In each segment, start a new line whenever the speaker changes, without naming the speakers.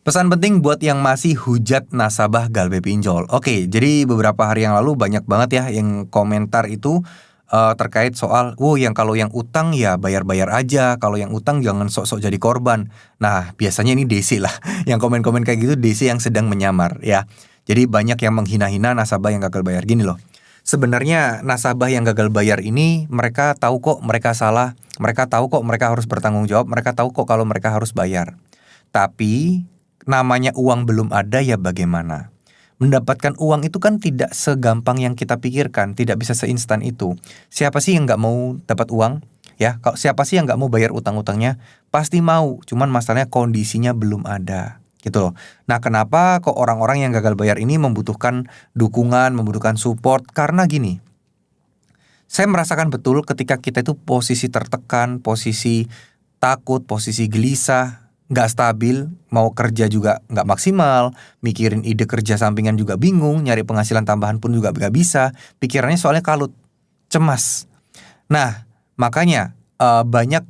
Pesan penting buat yang masih hujat nasabah galbe pinjol. Oke, jadi beberapa hari yang lalu banyak banget ya yang komentar itu, terkait soal, yang kalau yang utang ya bayar-bayar aja, kalau yang utang jangan sok-sok jadi korban." Nah, biasanya ini DC lah, yang komen-komen kayak gitu DC yang sedang menyamar ya. Jadi banyak yang menghina-hina nasabah yang gagal bayar. Gini loh, sebenarnya nasabah yang gagal bayar ini mereka tahu kok mereka salah, mereka tahu kok mereka harus bertanggung jawab, mereka tahu kok kalau mereka harus bayar. Tapi, namanya uang belum ada ya bagaimana? Mendapatkan uang itu kan tidak segampang yang kita pikirkan, tidak bisa seinstan itu. Siapa sih yang nggak mau dapat uang? Ya, siapa sih yang nggak mau bayar utang-utangnya? Pasti mau, cuman masalahnya kondisinya belum ada, gitu loh. Nah, kenapa kok orang-orang yang gagal bayar ini membutuhkan dukungan, membutuhkan support? Karena gini, saya merasakan betul ketika kita itu posisi tertekan, posisi takut, posisi gelisah, nggak stabil, mau kerja juga nggak maksimal, mikirin ide kerja sampingan juga bingung, nyari penghasilan tambahan pun juga nggak bisa, pikirannya soalnya kalut, cemas. Nah, makanya banyak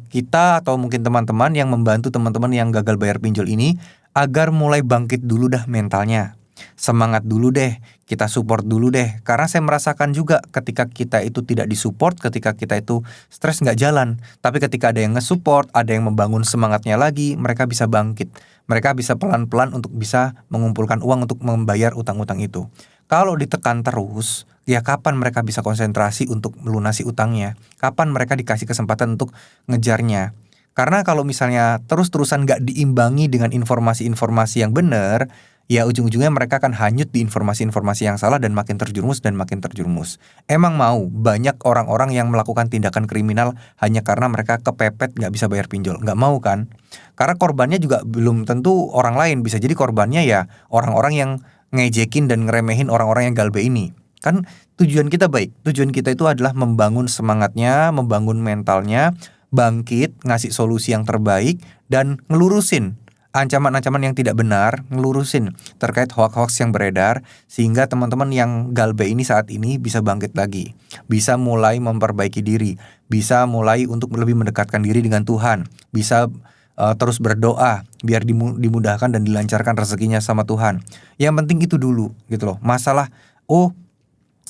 kita atau mungkin teman-teman yang membantu teman-teman yang gagal bayar pinjol ini agar mulai bangkit dulu dah mentalnya. Semangat dulu deh, kita support dulu deh. Karena saya merasakan juga ketika kita itu tidak disupport, ketika kita itu stres nggak jalan. Tapi ketika ada yang nge-support, ada yang membangun semangatnya lagi, mereka bisa bangkit. Mereka bisa pelan-pelan untuk bisa mengumpulkan uang untuk membayar utang-utang itu. Kalau ditekan terus, ya kapan mereka bisa konsentrasi untuk melunasi utangnya? Kapan mereka dikasih kesempatan untuk ngejarnya? Karena kalau misalnya terus-terusan nggak diimbangi dengan informasi-informasi yang benar, ya ujung-ujungnya mereka akan hanyut di informasi-informasi yang salah dan makin terjerumus dan makin terjerumus. Emang mau banyak orang-orang yang melakukan tindakan kriminal hanya karena mereka kepepet nggak bisa bayar pinjol? Nggak mau kan? Karena korbannya juga belum tentu orang lain, bisa jadi korbannya ya orang-orang yang ngejekin dan ngeremehin orang-orang yang galbe ini. Kan tujuan kita baik, tujuan kita itu adalah membangun semangatnya, membangun mentalnya, bangkit, ngasih solusi yang terbaik, dan ngelurusin ancaman-ancaman yang tidak benar, ngelurusin terkait hoax-hoax yang beredar, sehingga teman-teman yang galbe ini saat ini bisa bangkit lagi, bisa mulai memperbaiki diri, bisa mulai untuk lebih mendekatkan diri dengan Tuhan, bisa terus berdoa biar dimudahkan dan dilancarkan rezekinya sama Tuhan. Yang penting itu dulu gitu loh. Masalah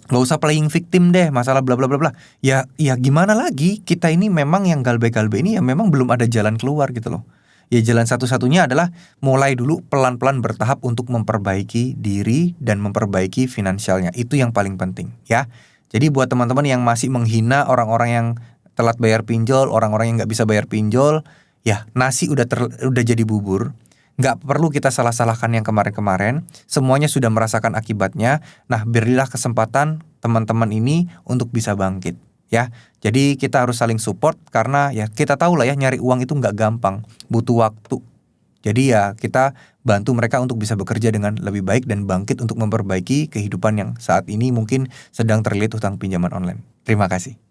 nggak usah playing victim deh, masalah bla bla bla bla. Ya gimana lagi? Kita ini memang yang galbe-galbe ini ya memang belum ada jalan keluar gitu loh. Ya jalan satu-satunya adalah mulai dulu pelan-pelan bertahap untuk memperbaiki diri dan memperbaiki finansialnya. Itu yang paling penting ya. Jadi buat teman-teman yang masih menghina orang-orang yang telat bayar pinjol, orang-orang yang nggak bisa bayar pinjol, ya nasi udah jadi bubur. Nggak perlu kita salah-salahkan yang kemarin-kemarin. Semuanya sudah merasakan akibatnya. Nah, berilah kesempatan teman-teman ini untuk bisa bangkit ya. Jadi kita harus saling support karena ya kita tahu lah ya nyari uang itu nggak gampang, butuh waktu. Jadi ya kita bantu mereka untuk bisa bekerja dengan lebih baik dan bangkit untuk memperbaiki kehidupan yang saat ini mungkin sedang terlilit hutang pinjaman online. Terima kasih.